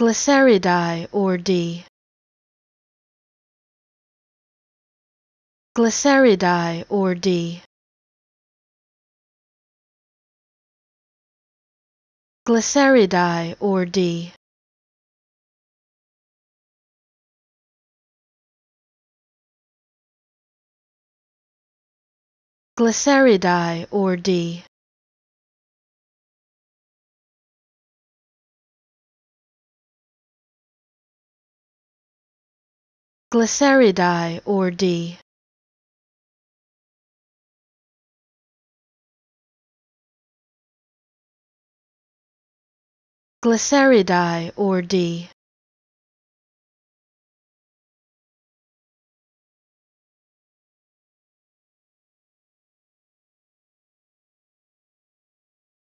Glyceridae or D. Glyceridae or D. Glyceridae or D. Glyceridae or D. Glyceridae or D. Glyceridae or D.